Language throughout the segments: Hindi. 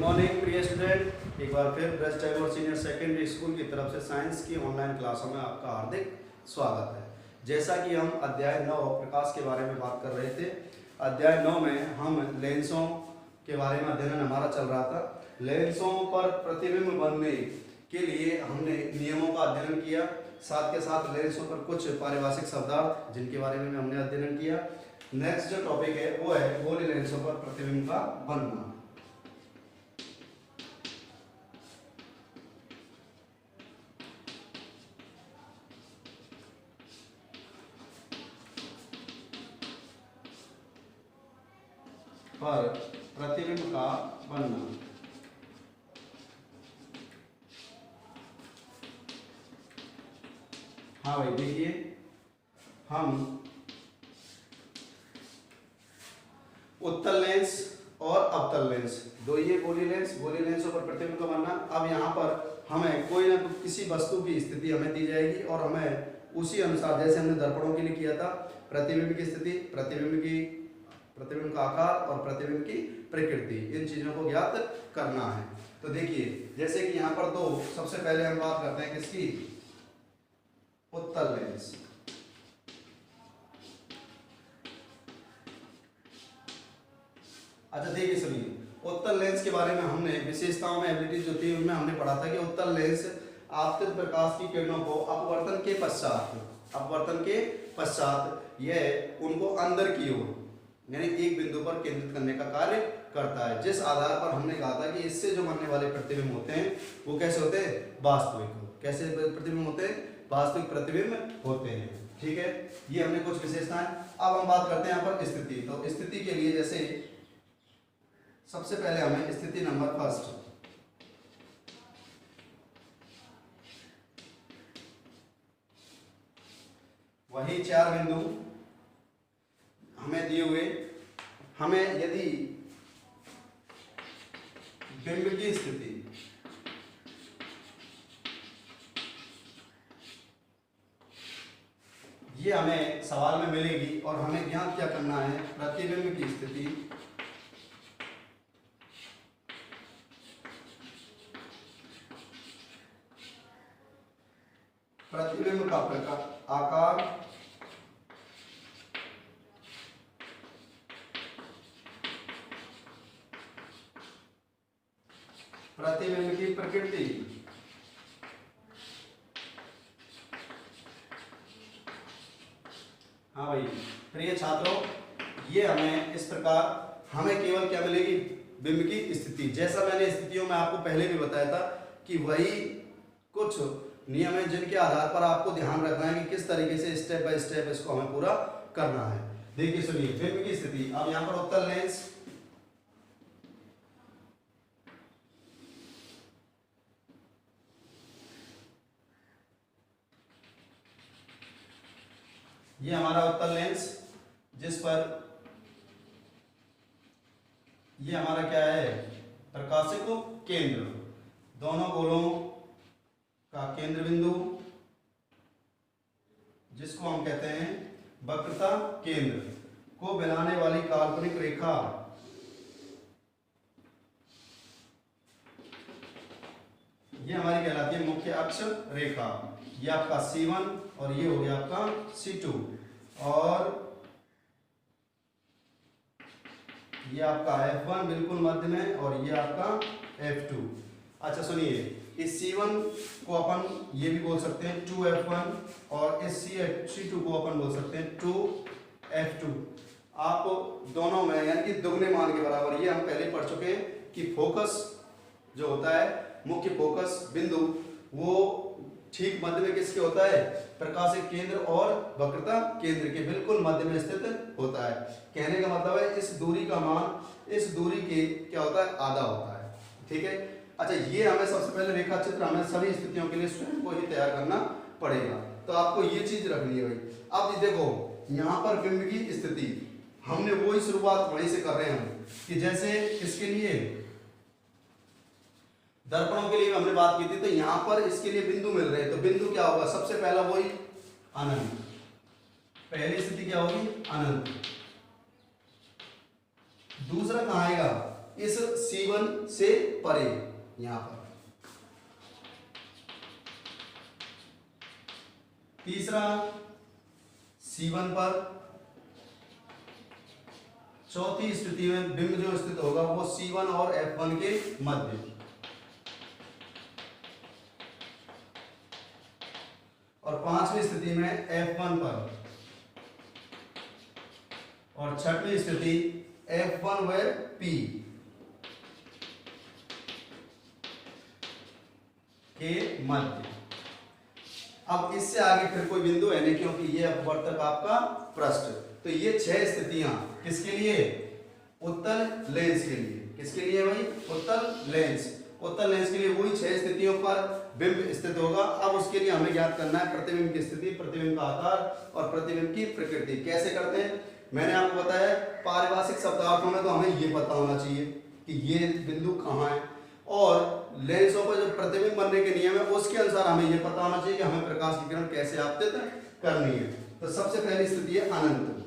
मॉर्निंग प्रिय स्टूडेंट, एक बार फिर ब्रस्ट टाइम और सीनियर सेकेंडरी स्कूल की तरफ से साइंस की ऑनलाइन क्लासों में आपका हार्दिक स्वागत है। जैसा कि हम अध्याय 9 प्रकाश के बारे में बात कर रहे थे, अध्याय 9 में हम लेंसों के बारे में अध्ययन हमारा चल रहा था। लेंसों पर प्रतिबिंब बनने के लिए हमने नियमों का अध्ययन किया, साथ के साथ लेंसों पर कुछ पारिभाषिक शब्दार्थ जिनके बारे में हमने अध्ययन किया। नेक्स्ट जो टॉपिक है वो है गोली लेंसों पर प्रतिबिंब का बनना। पर प्रतिबिंब का बनना। हाँ भाई देखिए, हम उत्तल लेंस और अवतल लेंस, दो ये गोली लेंसों पर प्रतिबिंब का बनना। अब यहाँ पर हमें कोई ना किसी वस्तु की स्थिति हमें दी जाएगी और हमें उसी अनुसार, जैसे हमने दर्पणों के लिए किया था, प्रतिबिंब की स्थिति, प्रतिबिंब का आकार और प्रतिबिंब की प्रकृति, इन चीजों को ज्ञात करना है। तो देखिए, जैसे कि यहाँ पर दो, सबसे पहले हम बात करते हैं किसकी, उत्तल लेंस। अच्छा देखिए सुनिए, उत्तल लेंस के बारे में हमने विशेषताओं में एबिलिटीज जो थी उनमें हमने पढ़ा था कि उत्तल लेंस आपतित प्रकाश की किरणों को अपवर्तन के पश्चात यह उनको अंदर की ओर यानी एक बिंदु पर केंद्रित करने का कार्य करता है, जिस आधार पर हमने कहा था कि इससे जो बनने वाले प्रतिबिंब होते हैं वो कैसे होते हैं, वास्तविक। कैसे प्रतिबिंब होते हैं, वास्तविक प्रतिबिंब होते हैं। ठीक है, ये हमने कुछ विशेषताएं। अब हम बात करते हैं यहाँ पर स्थिति। तो स्थिति के लिए जैसे सबसे पहले हमें स्थिति नंबर फर्स्ट, वही 4 बिंदु हमें दिए हुए, हमें यदि बिंब की स्थिति ये हमें सवाल में मिलेगी और हमें ज्ञात क्या करना है, प्रतिबिंब की स्थिति, प्रतिबिंब का प्रकार, आकार, प्रतिबिंब की प्रकृति। हाँ भाई प्रिय छात्रों, ये हमें इस प्रकार, हमें केवल क्या मिलेगी, बिंब की स्थिति। जैसा मैंने स्थितियों में आपको पहले भी बताया था कि वही कुछ नियम है जिनके आधार पर आपको ध्यान रखना है कि किस तरीके से स्टेप बाय स्टेप इसको हमें पूरा करना है। देखिए सुनिए, बिंब की स्थिति। अब यहाँ पर उत्तल लेंस, ये हमारा उत्तल लेंस, जिस पर ये हमारा क्या है, प्रकाशिक केंद्र, दोनों गोलों का केंद्र बिंदु, जिसको हम कहते हैं वक्रता केंद्र, को मिलाने वाली काल्पनिक रेखा, ये हमारी कहलाती है मुख्य अक्ष रेखा। ये आपका C1 और ये हो गया आपका C2 और ये आपका F1 बिल्कुल मध्य में और ये आपका F2। अच्छा सुनिए, इस C1 को अपन ये भी बोल सकते हैं 2F1 और इस C2 को अपन बोल सकते हैं 2F2। आप दोनों में यानी कि दुगने मान के बराबर, ये हम पहले पढ़ चुके हैं कि फोकस जो होता है, मुख्य फोकस बिंदु, वो ठीक मध्य में किसके होता है, प्रकाशिक केंद्र और वक्रता केंद्र के बिल्कुल मध्य में स्थित होता है। कहने का मतलब है इस दूरी का मान इस दूरी के क्या होता है, आधा होता है। ठीक है। अच्छा, ये हमें सबसे पहले रेखा चित्र हमें सभी स्थितियों के लिए स्वयं को ही तैयार करना पड़ेगा, तो आपको ये चीज रखनी है भाई। अब देखो, यहाँ पर बिंब की स्थिति हमने वही शुरुआत वहीं से कर रहे हैं कि जैसे इसके लिए दर्पणों के लिए हमने बात की थी, तो यहां पर इसके लिए बिंदु मिल रहे हैं, तो बिंदु क्या होगा, सबसे पहला वही अनंत, पहली स्थिति क्या होगी, अनंत। दूसरा कहां आएगा, इस C1 से परे यहां पर। तीसरा C1 पर। चौथी स्थिति में बिंब जो स्थित होगा वो C1 और F1 के मध्य। और पांचवी स्थिति में F1 पर। और छठवीं स्थिति F1 व P के मध्य। अब इससे आगे फिर कोई बिंदु है नहीं, क्योंकि ये अपवर्तक आपका पृष्ठ। तो ये 6 स्थितियां किसके लिए? उत्तल लेंस के लिए। किसके लिए भाई? उत्तल लेंस। उत्तल लेंस के लिए वही 6 स्थितियों पर बिंब स्थित होगा। अब उसके लिए हमें ज्ञात करना है प्रतिबिंब की स्थिति, प्रतिबिंब का आकार और प्रतिबिंब की प्रकृति। कैसे करते हैं? मैंने आपको बताया पारिभाषिक शब्दार्थों में तो हमें ये पता होना चाहिए कि ये बिंदु कहाँ है, और लेंसों पर जो प्रतिबिंब बनने के नियम है उसके अनुसार हमें ये पता होना चाहिए कि हमें प्रकाश की किरण कैसे आपतित करनी है। तो सबसे पहली स्थिति है अनंत।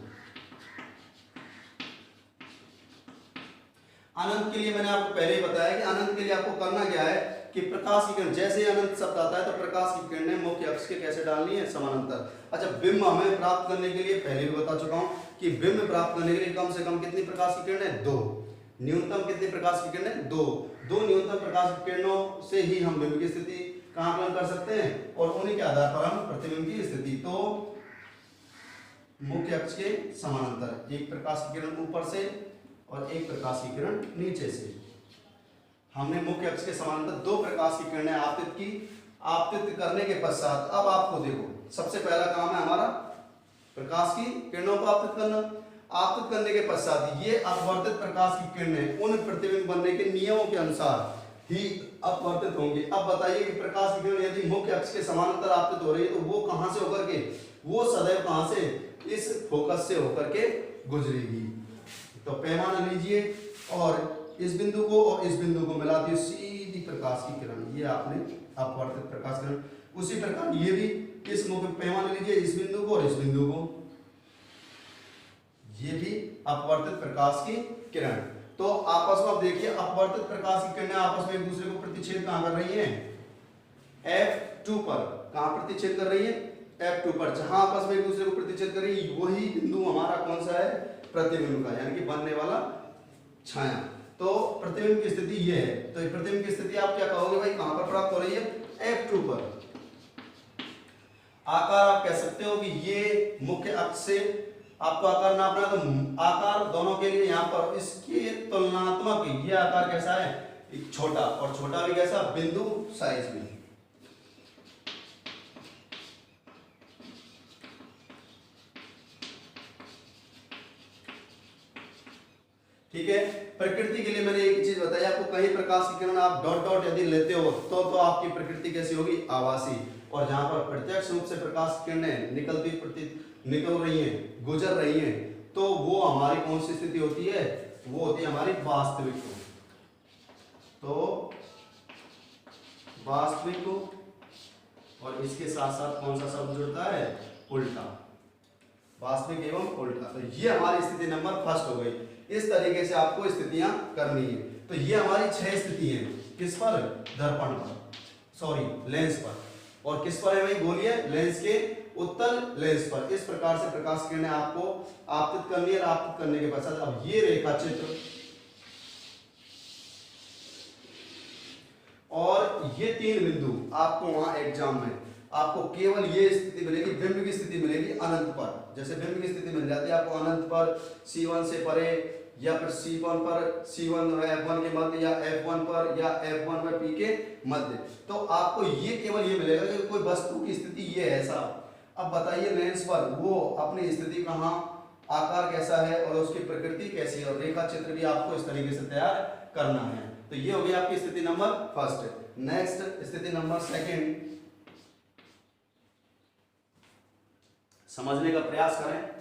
अनंत के लिए मैंने आपको पहले ही बताया कि अनंत के लिए आपको करना क्या है कि प्रकाश की किरण, जैसे ही अनंत शब्द आता है तो प्रकाश की किरणें मुख्य अक्ष के कैसे डालनी है? समानांतर। अच्छा, बिंब हमें प्राप्त करने के लिए पहले भी बता चुका हूं कि बिंब प्राप्त करने के लिए कम से कम कितनी प्रकाश की किरणें? 2। न्यूनतम कितनी प्रकाश की किरणें? 2। 2 न्यूनतम प्रकाश की किरणों से ही हम बिंब की स्थिति का आकलन कर सकते हैं, और उन्हीं के आधार पर हम प्रतिबिंब की स्थिति। तो मुख्य अक्ष के समानांतर एक प्रकाश की किरण ऊपर से और एक प्रकाश की किरण नीचे से। हमने मुख्य अक्ष के समानांतर 2 प्रकाश की किरणें आपतित की। आपतित करने के पश्चात अब आपको देखो, सबसे पहला काम है हमारा प्रकाश की किरणों को आपतित करना। आपतित करने के पश्चात ये अपवर्तित प्रकाश की किरणें उन प्रतिबिंब बनने के नियमों के अनुसार ही अपवर्तित होंगे। अब बताइए कि प्रकाश की किरण यदि मुख्य अक्ष के समानांतर आपतित हो रही है तो वो कहां से होकर के? वो सदैव कहां से? इस फोकस से होकर के गुजरेगी। तो पैमाना लीजिए और इस बिंदु को और इस बिंदु को मिला दिए, सीधी प्रकाश की किरण, ये आपने अपवर्तित प्रकाश किरण। उसी प्रकार ये भी इस मुख्य पैमाना लीजिए, इस बिंदु को और इस बिंदु को, ये भी अपवर्तित प्रकाश की किरण। तो आपस में आप देखिए अपवर्तित प्रकाश की किरणें आपस में एक दूसरे को प्रतिच्छेद कहां कर रही हैं? F2 पर। कहां प्रतिच्छेद कर रही है? F2 पर। जहां आपस में एक दूसरे को प्रतिच्छेद कर रही है वही बिंदु हमारा कौन सा है? प्रतिबिंब का, यानी कि बनने वाला छाया। तो प्रतिबिंब की स्थिति ये है। तो प्रतिबिंब की स्थिति आप क्या कहोगे भाई? कहां पर प्राप्त हो रही है? F2 पर। आकार आप कह सकते हो कि ये मुख्य अक्ष से आपको आकार नापना है, तो आकार दोनों के लिए यहाँ पर इसके तुलनात्मक ये आकार कैसा है? एक छोटा, और छोटा भी कैसा? बिंदु साइज में। ठीक है। प्रकृति के लिए मैंने एक चीज बताई आपको, कहीं प्रकाश की किरण आप डॉट डॉट यदि लेते हो तो आपकी प्रकृति कैसी होगी? आभासी। और जहां पर प्रत्यक्ष रूप से प्रकाश की किरणें निकल रही हैं, गुजर रही हैं, तो वो हमारी कौन सी स्थिति होती है? वो होती है हमारी वास्तविक। तो वास्तविक, और इसके साथ साथ कौन सा शब्द जुड़ता है? उल्टा। वास्तविक एवं उल्टा। तो ये हमारी स्थिति नंबर फर्स्ट हो गई। इस तरीके से आपको स्थितियां करनी है। तो ये हमारी 6 स्थिति है। किस पर? दर्पण पर, सॉरी लेंस पर। और किस पर है भाई? बोलिए। लेंस के उत्तल लेंस पर। इस प्रकार से प्रकाश किरणें आपको आपतित करनी है। आपतित करने के पश्चात अब ये रेखा चित्र और ये 3 बिंदु आपको वहां एग्जाम में आपको केवल ये स्थिति मिलेगी, बिंब की स्थिति मिलेगी अनंत पर। जैसे बिंब की स्थिति मिल जाती है आपको अनंत पर, C1 से परे, या फिर C1 पर, C1 और F1 के मध्य, या F1 पर, या F1 व P के मध्य। तो आपको ये केवल ये मिलेगा कि कोई वस्तु की स्थिति ये है ऐसा। अब बताइए लेंस पर वो अपनी स्थिति कहाँ, आकार कैसा है और उसकी प्रकृति कैसी है, और रेखा चित्र भी आपको इस तरीके से तैयार करना है। तो ये हो गई आपकी स्थिति नंबर फर्स्ट। नेक्स्ट स्थिति नंबर सेकंड समझने का प्रयास करें।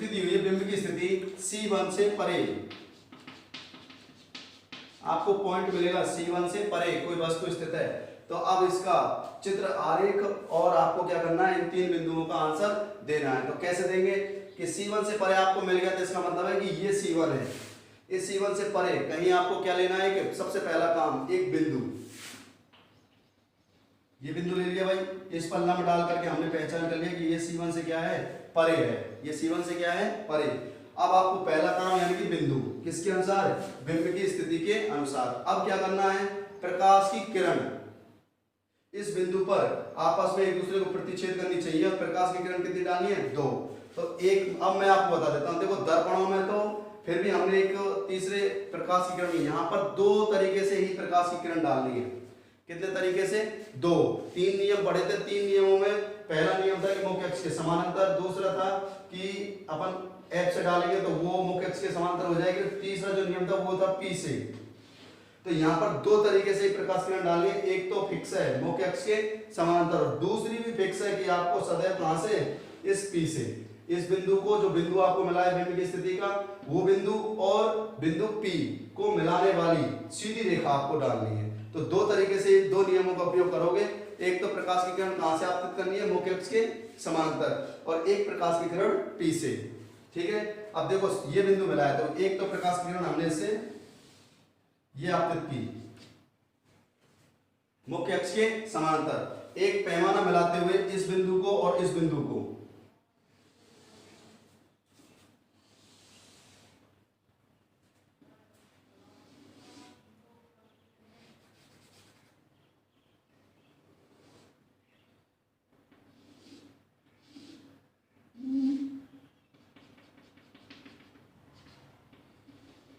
स्थिति दी हुई है, बिंब की स्थिति C1 से परे, आपको पॉइंट मिलेगा C1 से परे कोई वस्तु स्थित है। तो अब इसका चित्र आरेख और आपको क्या करना है, इन तीन बिंदुओं का आंसर देना है। तो कैसे देंगे कि C1 से परे आपको मिल गया, तो इसका मतलब है कि ये C1 है, इस C1 से परे कहीं आपको क्या लेना है कि सबसे पहला काम एक बिंदु, ये बिंदु ले लिया भाई, इस पर लंब डाल करके हमने पहचान कर लिया कि ये C1 से क्या है, परे है, ये C1 से क्या है, परे। अब आपको पहला काम यानी कि बिंदु किसके अनुसार, बिंब की स्थिति के अनुसार। अब क्या करना है, प्रकाश की किरण इस बिंदु पर आपस में एक दूसरे को प्रतिच्छेद करनी चाहिए और प्रकाश की किरण कितनी डालनी है, 2। तो एक, अब मैं आपको बता देता हूं, देखो दर्पणों में तो फिर भी हमने एक तीसरे प्रकाश की किरण, यहाँ पर 2 तरीके से ही प्रकाश की किरण डालनी है। कितने तरीके से, 2। 3 नियम पढ़े थे, 3 नियमों में पहला नियम था कि मुख्य अक्ष के समानांतर, दूसरा था कि अपन F से डालेंगे तो वो मुख्य अक्ष के समांतर हो जाएगी, तीसरा जो नियम था वो था P से। तो यहाँ पर 2 तरीके से प्रकाश किरण डालनी है, एक तो फिक्स है मुख्य अक्ष के समांतर और दूसरी भी फिक्स है कि आपको सदैव कहां से, इस P से, इस बिंदु को, जो बिंदु आपको मिला है बिंब की स्थिति का, वो बिंदु और बिंदु P को मिलाने वाली सीधी रेखा आपको डालनी है। तो 2 तरीके से 2 नियमों का उपयोग करोगे, एक तो प्रकाश की किरण कहां से आपतित करनी है, मुख्य अक्ष के समांतर, और एक प्रकाश की किरण P से, ठीक है। अब देखो ये बिंदु मिला है, तो एक तो प्रकाश की किरण हमने इससे ये आपतित की मुख्य अक्ष के समांतर, एक पैमाना मिलाते हुए इस बिंदु को और इस बिंदु को,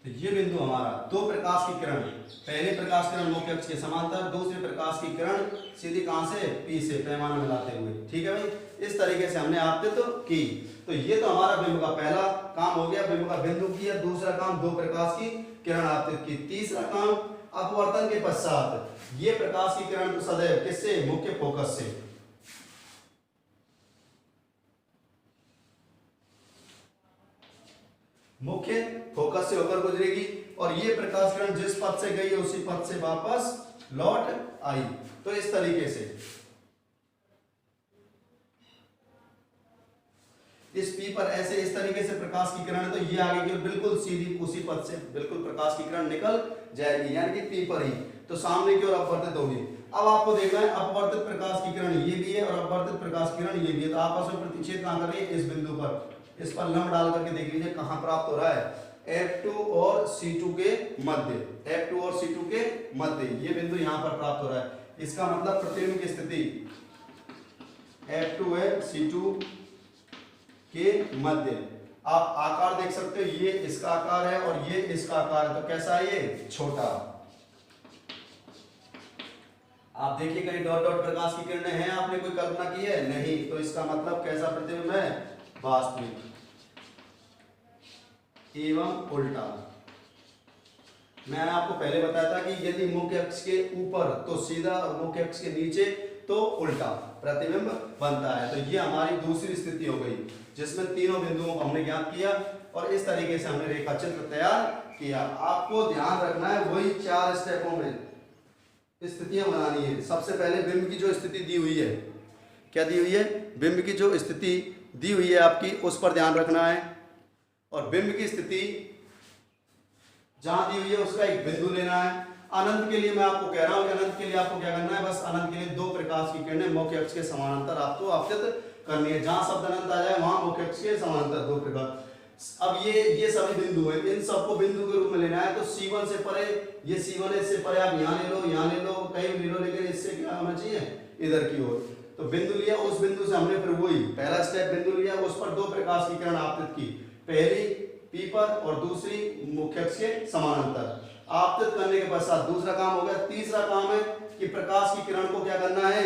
तो ये बिंदु हमारा, 2 प्रकाश की किरण, पहली प्रकाश किरण मुख्य अक्ष के समांतर, दूसरी प्रकाश की किरण सीधी कहां से, P से, पैमाना मिलाते हुए, ठीक है भाई। इस तरीके से हमने आपतित की। तो ये तो हमारा बिंब का पहला काम हो गया, बिंब का बिंदु किया, दूसरा काम 2 प्रकाश की किरण आपतित की, तीसरा काम अपवर्तन के पश्चात ये प्रकाश की किरण तो सदैव किससे, मुख्य फोकस से, मुख्य फोकस से होकर गुजरेगी और ये प्रकाश किरण जिस पथ से गई है उसी पथ से वापस लौट आई। तो इस तरीके से इस P पर ऐसे इस तरीके से प्रकाश की किरण है, तो ये आगे की बिल्कुल सीधी उसी पथ से बिल्कुल प्रकाश की किरण निकल जाएगी, यानी कि P पर ही, तो सामने की ओर अपवर्तित होगी। अब आपको देखना है अपवर्तित प्रकाश की किरण ये भी है और अपवर्तित प्रकाश की किरण ये भी है, तो आपस में प्रतिच्छेद कहां कर रही है, इस बिंदु पर। इस पर लंब डाल करके देख लीजिए कहां प्राप्त हो रहा है, F2 और C2 के मध्य, F2 और C2 के मध्य ये बिंदु यहां पर प्राप्त हो रहा है। इसका मतलब प्रतिबिंब की स्थिति F2 है C2 के मध्य। आप आकार देख सकते हो, ये इसका आकार है और ये इसका आकार है, तो कैसा है ये, छोटा। आप देखिए कहीं डॉट डॉट प्रकाश की किरणें हैं, आपने कोई कल्पना की है, नहीं, तो इसका मतलब कैसा प्रतिबिंब है, वास्तविक एवं उल्टा। मैंने आपको पहले बताया था कि यदि मुख्य अक्ष के ऊपर तो सीधा और मुख्य अक्ष के नीचे तो उल्टा प्रतिबिंब बनता है। तो ये हमारी दूसरी स्थिति हो गई जिसमें तीनों बिंदुओं को हमने ज्ञात किया और इस तरीके से हमने रेखा चित्र तैयार किया। आपको ध्यान रखना है वही 4 स्टेपों में स्थितियां बनानी है। सबसे पहले बिंब की जो स्थिति दी हुई है, क्या दी हुई है, बिंब की जो स्थिति दी हुई है आपकी, उस पर ध्यान रखना है और बिंब की स्थिति जहां दी हुई है उसका एक बिंदु लेना है। अनंत के लिए मैं आपको कह रहा हूं कि अनंत के लिए आपको क्या करना है, बस अनंत के लिए 2 प्रकाश की किरणें मुख्य अक्ष के समानांतर आपको आपतित करनी है। जहां शब्द अनंत आ जाए वहां मुख्य अक्ष के समानांतर 2 प्रकाश। अब ये सभी बिंदु है, इन सबको बिंदु के रूप में लेना है। तो C1 से परे, ये C1 है, इससे परे आप यहाँ ले लो, यहाँ ले लो, कहीं भी ले लो, लेकिन इससे क्या होना चाहिए, इधर की ओर। तो बिंदु लिया, उस बिंदु से हमने फिर वही पहला स्टेप बिंदु लिया, उस पर 2 प्रकाश की किरण आपतित की, पहली P पर और दूसरी मुख्य अक्ष के समानांतर। आपतित करने के पश्चात दूसरा काम हो गया। तीसरा काम है कि प्रकाश की किरण को क्या करना है,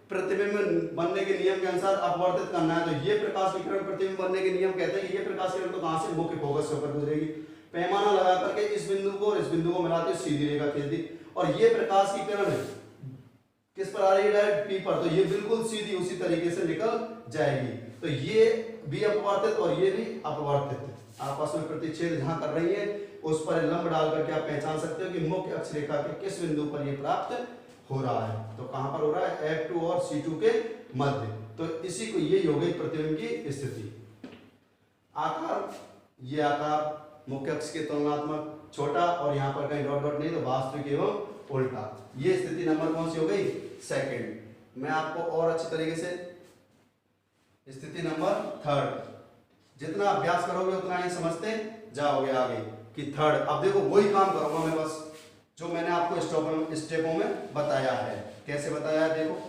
प्रतिबिंब बनने के नियम के अनुसार अपवर्तित करना है। तो ये प्रकाश की किरण प्रतिबिंब बनने के नियम कहते हैं कि ये प्रकाश किरण तो कहां से, मुख्य फोकस से होकर गुजरेगी। पैमाना लगा करके इस बिंदु को और इस बिंदु को मिलाते सीधी रेखा खींच दी और ये प्रकाश की किरण किस पर आ रही है, डायरेक्ट P पर, तो ये बिल्कुल सीधी उसी तरीके से निकल जाएगी। तो ये भी अपवर्तित और ये भी अपवर्तित आपस में प्रतिच्छेद जहां कर रही है उस पर लंब डाल करके आप पहचान सकते हो कि मुख्य अक्ष रेखा के किस बिंदु पर ये प्राप्त हो रहा है। तो कहां पर हो रहा है? F2 और C2 के मध्य। तो इसी को ये यौगिक प्रतिबिंब की स्थिति। आकार, ये आकार मुख्य अक्ष के तुलनात्मक छोटा और यहाँ पर कहीं डॉट डॉट नहीं, तो वास्तविक एवं उल्टा। ये स्थिति नंबर कौन सी हो गई? सेकंड। मैं आपको और अच्छी तरीके से स्थिति नंबर थर्ड, जितना अभ्यास करोगे उतना ही समझते जाओगे आगे कि थर्ड। अब देखो वही काम करूंगा मैं, बस जो मैंने आपको स्टेपों में बताया है। कैसे बताया है देखो,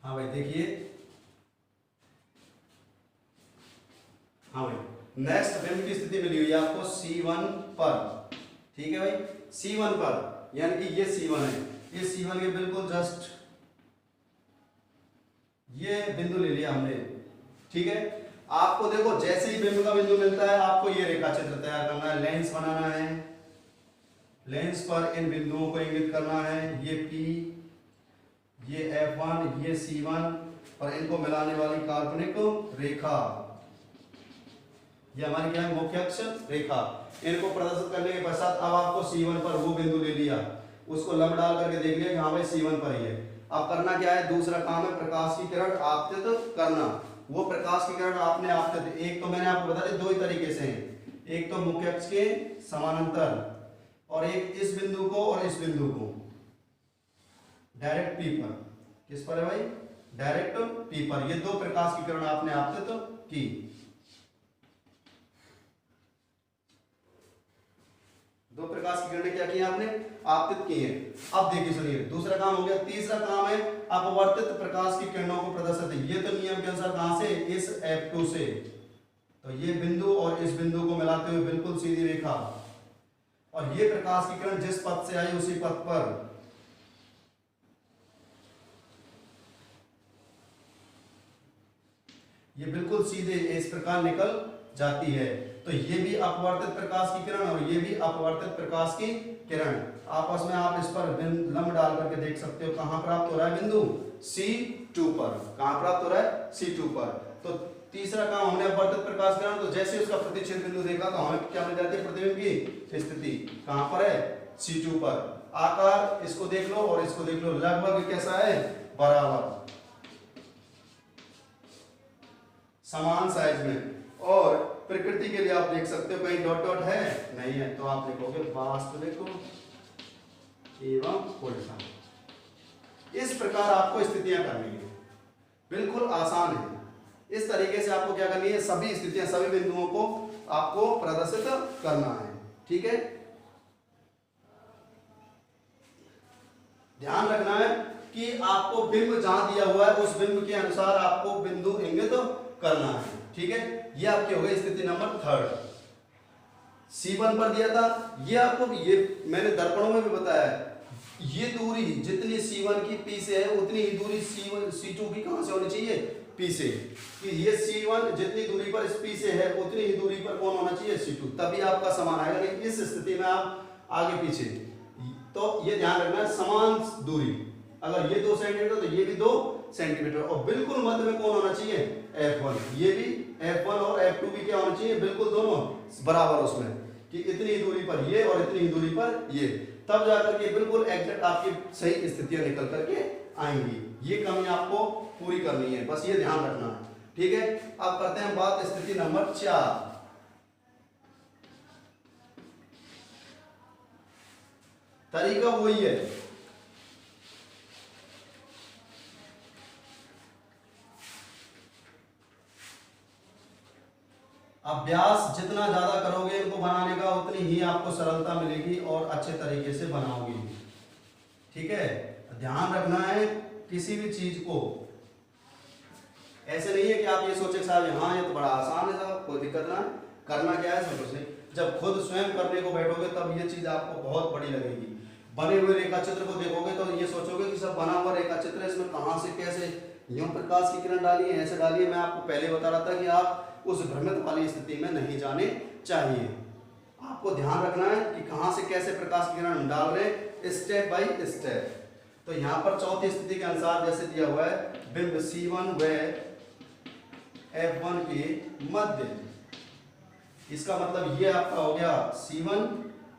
हाँ भाई देखिए, हाँ भाई नेक्स्ट बिंब की स्थिति मिली हुई है आपको C1 पर। ठीक है भाई, C1 पर, यानी कि ये C1 है, ये C1 के बिल्कुल जस्ट ये बिंदु ले लिया हमने। ठीक है, आपको देखो जैसे ही बिंब का बिंदु मिलता है आपको ये रेखा चित्र तैयार करना है, लेंस बनाना है, लेंस पर इन बिंदुओं को इंगित करना है। ये P, ये F1, ये C1 और इनको मिलाने वाली काल्पनिक रेखा, ये हमारी क्या है? मुख्य अक्ष रेखा। इनको प्रदर्शित करने के पश्चात अब आपको C1 पर वो बिंदु ले लिया, उसको लंब डाल करके देख लिया कि हाँ भाई C1 पर ही है। अब करना क्या है? दूसरा काम है प्रकाश की किरण आपतित करना। वो प्रकाश की किरण आपने आपतित, एक तो मैंने आपको बता दिया दो ही तरीके से हैं, एक तो मुख्य अक्ष के समानांतर और एक इस बिंदु को और इस बिंदु को डायरेक्ट P पर। किस पर है भाई? डायरेक्ट P पर। ये दो प्रकाश की किरण आपने आपतित की। दो प्रकाश की किरणें क्या की आपने? आपतित की हैं। अब देखिए सुनिए, दूसरा काम हो गया। तीसरा काम है अपवर्तित प्रकाश की किरणों को प्रदर्शित। ये तो नियम के अनुसार कहां से? इस F2 से। तो ये बिंदु और इस बिंदु को मिलाते हुए बिल्कुल सीधी रेखा, और ये प्रकाश की किरण जिस पथ से आई उसी पथ पर ये बिल्कुल सीधे इस प्रकार निकल जाती है। तो ये भी अपवर्तित प्रकाश की किरण और ये भी अपवर्तित प्रकाश की किरण, आपस में आप इस पर लंब डाल करके देख सकते हो। कहां प्राप्त हो रहा है बिंदु? C2 पर। कहां प्राप्त हो रहा है? C2 पर। तो तीसरा काम हमने अपवर्तित प्रकाश किरण, तो जैसे उसका प्रतिच्छेद बिंदु देखा तो हमें क्या मिल जाती है? प्रतिबिंब की स्थिति। कहां पर है? C2 पर। आकार इसको देख लो और इसको देख लो, लगभग कैसा है? बराबर, समान साइज में। और प्रकृति के लिए आप देख सकते हो कहीं डॉट डॉट है? नहीं है, तो आप लिखोगे वास्तविक एवं उल्टा। इस प्रकार आपको स्थितियां करनी है, बिल्कुल आसान है। इस तरीके से आपको क्या करनी है? सभी स्थितियां, सभी बिंदुओं को आपको प्रदर्शित करना है। ठीक है, ध्यान रखना है कि आपको बिंब जहां दिया हुआ है उस बिंब के अनुसार आपको बिंदु इंगित करना है। ठीक है, ये आपकी हो गई स्थिति नंबर थर्ड। C1 पर दिया था, ये आपको ये मैंने दर्पणों में भी बताया है, ये दूरी जितनी C1 की P से है उतनी ही दूरी C2 की कहां से होनी चाहिए? P से। कि ये C1 जितनी दूरी पर इस P से है उतनी ही दूरी पर कौन होना चाहिए? C2, तभी आपका समान आएगा। लेकिन इस स्थिति में आप आगे पीछे, तो ये ध्यान रखना है समान दूरी। अगर ये 2 सेंटीमीटर तो ये भी 2 सेंटीमीटर, और बिल्कुल मध्य में कौन होना चाहिए? F1। ये भी F1 और F2 भी क्या होना चाहिए? बिल्कुल दोनों बराबर, उसमें कि इतनी ही दूरी पर ये और इतनी ही दूरी पर ये, तब जाकर के बिल्कुल एग्जैक्ट आपकी सही स्थितियां निकल करके आएंगी। ये कमी आपको पूरी करनी है, बस ये ध्यान रखना है। ठीक है, अब करते हैं बात स्थिति नंबर 4। तरीका वही है, अभ्यास जितना ज्यादा करोगे इनको बनाने का उतनी ही आपको सरलता मिलेगी और अच्छे तरीके से बनाओगे। ठीक है, ध्यान रखना है किसी भी चीज को, ऐसे नहीं है कि आप ये सोचे साहब हाँ ये तो बड़ा आसान है साहब, कोई दिक्कत ना है। करना क्या है सबसे, जब खुद स्वयं करने को बैठोगे तब ये चीज आपको बहुत बड़ी लगेगी। बने हुए रेखा चित्र को देखोगे तो ये सोचोगे कि सब बना हुआ रेखा चित्र है, इसमें कहाँ से कैसे यूं प्रकाश की किरण डाली है, ऐसे डाली है। मैं आपको पहले बता रहा था कि आप उस भ्रमित वाली स्थिति में नहीं जाने चाहिए। आपको ध्यान रखना है कि कहाँ से कैसे प्रकाश की किरण डाल रहे हैं, स्टेप बाय स्टेप। तो यहाँ पर चौथी स्थिति के अनुसार जैसे दिया हुआ है, बिंब C1 व F1 के मध्य, इसका मतलब ये आपका हो गया C1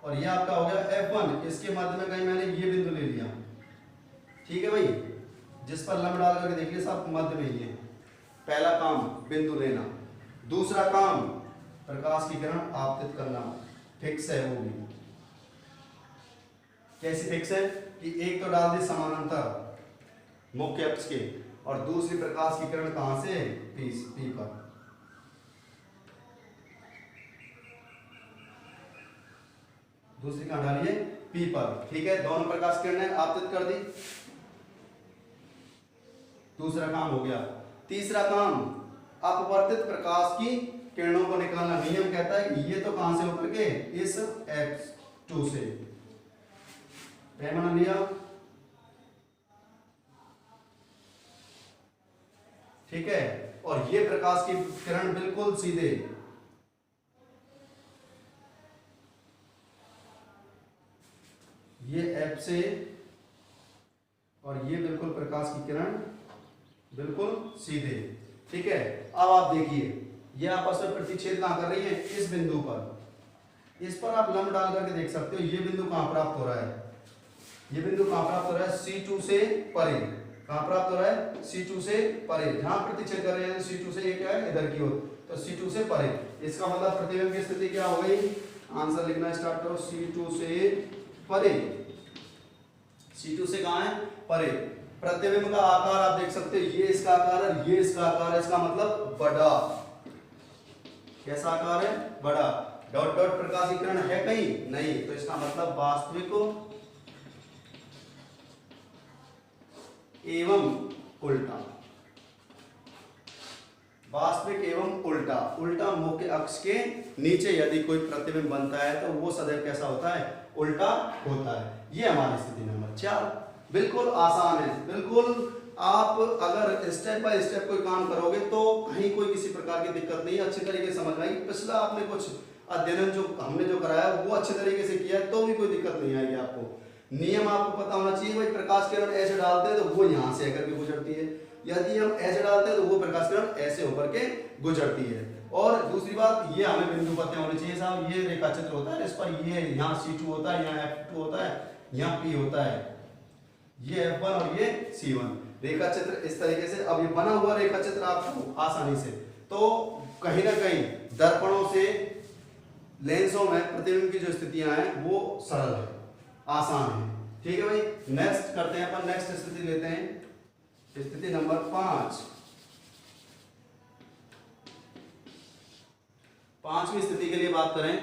और ये आपका हो गया F1, इसके मध्य में कहीं मैंने ये बिंदु ले लिया, ठीक है भाई, जिस पर लंब डाल करके देखिए सब मध्य में ही है। पहला काम बिंदु लेना, दूसरा काम प्रकाश की किरण आपतित करना, फिक्स है वो भी। कैसी फिक्स है कि एक तो डाल दी समानांतर मुख्य अक्ष के, और दूसरी प्रकाश की किरण कहां से, पी पर। दूसरी कहां डालिए, पी पर, ठीक है। दोनों प्रकाश किरणें आपतित कर दी, दूसरा काम हो गया। तीसरा काम अपवर्तित प्रकाश की किरणों को निकालना। नियम कहता है कि ये तो कहां से होकर के, इस F2 से पैमाना लिया, ठीक है, और ये प्रकाश की किरण बिल्कुल सीधे ये F से, और ये बिल्कुल प्रकाश की किरण बिल्कुल सीधे, ठीक है। अब आप देखिए ये आपस में प्रतिच्छेद कहां कर रही है, इस बिंदु पर। इस पर आप लंब डाल करके देख सकते हो ये बिंदु कहां प्राप्त हो रहा है, ये बिंदु कहां प्राप्त हो रहा है, C2 से परे। कहां प्राप्त हो रहा है, C2 से परे, जहां प्रतिच्छेद कर रहे हैं C2 से, ये क्या है, इधर की ओर, तो C2 से परे। इसका मतलब प्रतिबिंब की स्थिति क्या हो गई, आंसर लिखना स्टार्ट करो, C2 से परे। C2 से कहां है, परे। प्रतिबिंब का आकार आप देख सकते हो, ये इसका आकार है, ये इसका आकार है, इसका मतलब बड़ा। कैसा आकार है, बड़ा। डॉट डॉट प्रकाश की किरण है कहीं नहीं, तो इसका मतलब वास्तविक एवं उल्टा, वास्तविक एवं उल्टा। उल्टा मुख्य अक्ष के नीचे यदि कोई प्रतिबिंब बनता है तो वो सदैव कैसा होता है, उल्टा होता है। ये हमारी स्थिति नंबर 4। बिल्कुल आसान है, बिल्कुल। आप अगर स्टेप बाय स्टेप कोई काम करोगे तो कहीं कोई किसी प्रकार की दिक्कत नहीं है, अच्छी तरीके से समझ में आएगी। पिछला आपने कुछ अध्ययन जो हमने जो कराया वो अच्छे तरीके से किया है तो भी कोई दिक्कत नहीं आएगी आपको। नियम आपको पता होना चाहिए, भाई प्रकाश किरण ऐसे डालते हैं तो वो यहाँ से आकर के गुजरती है, यदि हम ऐसे डालते हैं तो वो प्रकाश किरण ऐसे होकर के गुजरती है। और दूसरी बात, ये हमें बिंदु पते होने चाहिए साहब। ये रेखा चित्र होता है, इस पर ये यहाँ C2 होता है, यहाँ F2 होता है, यहाँ P होता है, ये F1 और ये C1 रेखा चित्र इस तरीके से। अब ये बना हुआ रेखा चित्र आपको आसानी से, तो कहीं ना कहीं दर्पणों से लेंसों में प्रतिबिंब की जो स्थितियां हैं वो सरल है, आसान है, ठीक है भाई। नेक्स्ट करते हैं अपन, नेक्स्ट स्थिति लेते हैं, स्थिति नंबर 5। पांचवी स्थिति के लिए बात करें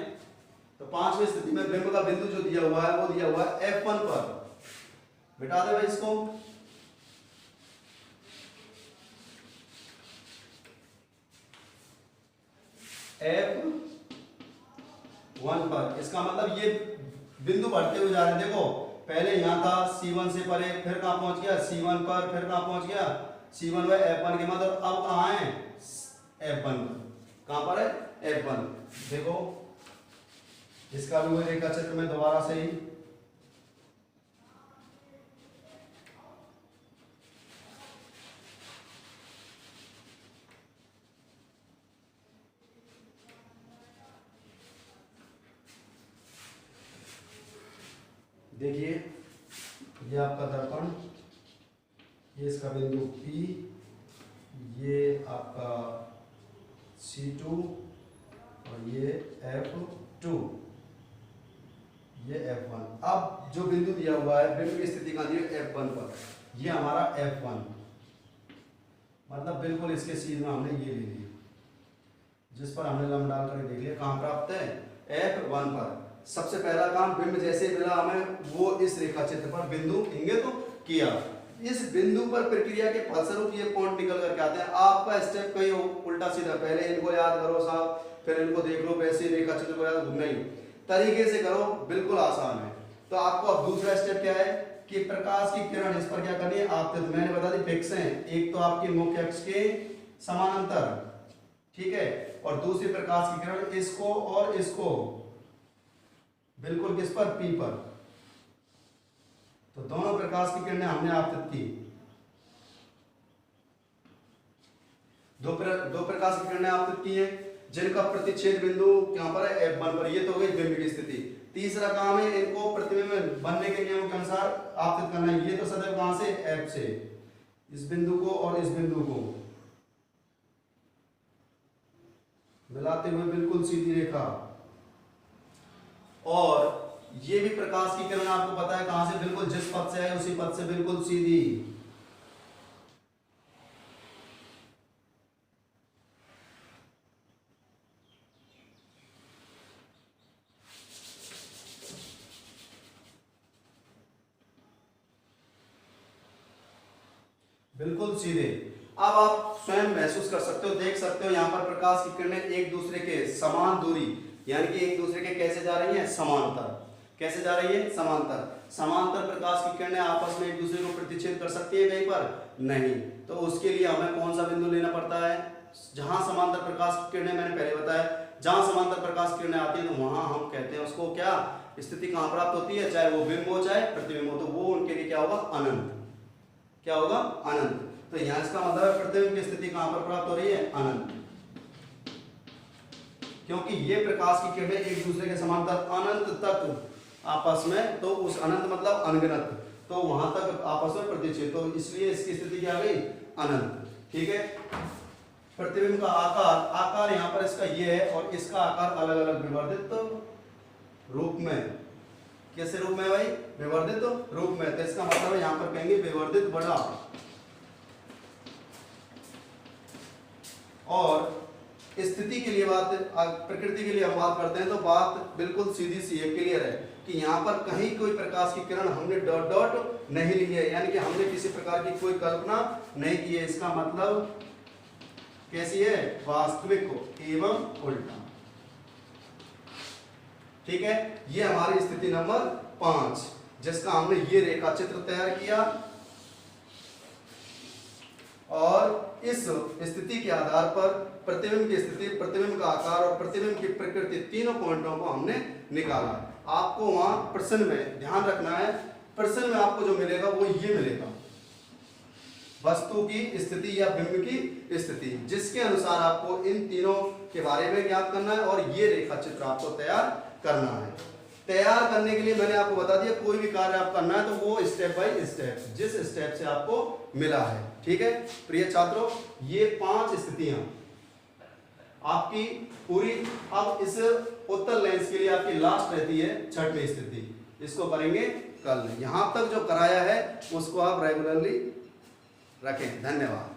तो पांचवी स्थिति में बिंब का बिंदु जो दिया हुआ है वो दिया हुआ है F1 पर। बिठा दे भाई इसको, F1 पर। इसका मतलब ये बिंदु बढ़ते हुए जा रहे हैं। देखो पहले यहां था C1 से परे, फिर कहां पहुंच गया, C1 पर, फिर कहां पहुंच गया, C1 व F1 के मध्य, अब कहां है, F1 पर। कहां पर है, F1। देखो इसका भी वही रेखा चित्र में दोबारा से ही देखिए, ये आपका दर्पण, ये इसका बिंदु P, ये आपका C2 और ये F2, ये F1। अब जो बिंदु दिया हुआ है, बिंदु की स्थिति कहां दी है, F1 पर। ये हमारा F1, मतलब बिल्कुल इसके सीध में हमने ये ले लिया, जिस पर हमने लंब डाल कर देख लिया, कहां प्राप्त है, F1 पर। सबसे पहला काम, बिंब जैसे मिला हमें वो इस रेखा चित्र पर बिंदु इंगित किया। इस बिंदु पर प्रक्रिया के फलस्वरूप ये पॉइंट निकल करके आते हैं। आपका स्टेप कहीं उल्टा सीधा, पहले इनको याद करो साहब, फिर इनको देख लो, वैसे रेखा चित्र को याद नहीं, तरीके से करो, बिल्कुल आसान है। तो आपको अब दूसरा स्टेप क्या है कि प्रकाश की किरण इस पर क्या करनी है आपतित, मैंने बता दी फिक्स है, एक तो आपके मुख्य अक्ष के समानांतर, ठीक है, और दूसरी प्रकाश की किरण इसको और इसको बिल्कुल किस पर, पी पर। तो दोनों प्रकाश की किरणें हमने आपतित की, दो प्रकाश की किरणें आपतित की हैं जिनका प्रतिच्छेद बिंदु यहाँ पर है F1 पर। ये तो हो गई बिंब की स्थिति। तीसरा काम है इनको प्रतिबिंब बनने के नियमों के अनुसार आपतित करना है। ये तो सदैव कहां से, F से, इस बिंदु को और इस बिंदु को मिलाते हुए बिल्कुल सीधी रेखा। और ये भी प्रकाश की किरण आपको पता है कहां से, बिल्कुल जिस पथ से है उसी पथ से बिल्कुल सीधी। बिल्कुल सीधे। अब आप स्वयं महसूस कर सकते हो, देख सकते हो यहाँ पर प्रकाश की किरणें एक दूसरे के समान दूरी, यानी कि एक दूसरे के कैसे जा रही हैं, समांतर। कैसे जा रही है, समांतर। समांतर प्रकाश की किरणें आपस में एक दूसरे को प्रतिच्छेद कर सकती है कहीं पर, नहीं। तो उसके लिए हमें कौन सा बिंदु लेना पड़ता है, जहां समांतर प्रकाश की किरणें, मैंने पहले बताया, जहां समांतर प्रकाश की किरणें आती है तो वहां हम कहते हैं उसको क्या, स्थिति कहां प्राप्त होती है, चाहे वो बिंब हो चाहे प्रतिबिंब हो, तो वो उनके लिए क्या होगा, अनंत। क्या होगा, अनंत। तो यहां इसका मतलब है प्रतिबिंब की स्थिति कहां पर प्राप्त हो रही है, अनंत, क्योंकि ये प्रकाश की किरणें एक दूसरे के समांतर अनंत तक आपस में, तो उस अनंत मतलब अनगिनत, तो वहां तक आपस में प्रतिच्छेद, तो इसलिए इसकी स्थिति क्या आ गई, अनंत। ठीक है। प्रतिबिंब का आकार यहां पर इसका ये है और इसका आकार अलग अलग विवर्धित रूप में। कैसे रूप में भाई, विवर्धित रूप में। तो इसका मतलब है यहां पर कहेंगे विवर्धित बड़ा। और स्थिति के लिए बात, प्रकृति के लिए हम बात करते हैं तो बात बिल्कुल सीधी सी है, क्लियर है कि यहाँ पर कहीं कोई प्रकाश की किरण हमने डॉट डॉट नहीं ली है, यानी कि हमने किसी प्रकार की कोई कल्पना नहीं की है। इसका मतलब कैसी है, वास्तविक एवं उल्टा। ठीक है। ये हमारी स्थिति नंबर 5, जिसका हमने ये रेखा चित्र तैयार किया और इस स्थिति के आधार पर प्रतिबिंब की स्थिति, प्रतिबिंब का आकार और प्रतिबिंब की प्रकृति, तीनों पॉइंटों को हमने निकाला। आपको वहां प्रश्न में ध्यान रखना है, प्रश्न में आपको जो मिलेगा वो ये मिलेगा, वस्तु की स्थिति या बिंब की स्थिति, जिसके अनुसार आपको इन तीनों के बारे में ज्ञात करना है और ये रेखा चित्र आपको तैयार करना है। तैयार करने के लिए मैंने आपको बता दिया, कोई भी कार्य आप करना है तो वो स्टेप बाय स्टेप, जिस स्टेप से आपको मिला है। ठीक है प्रिय छात्रों, ये 5 स्थितियां आपकी पूरी। अब इस उत्तर लेंस के लिए आपकी लास्ट रहती है 6वीं स्थिति, इसको करेंगे कल। यहां तक जो कराया है उसको आप रेगुलरली रखें। धन्यवाद।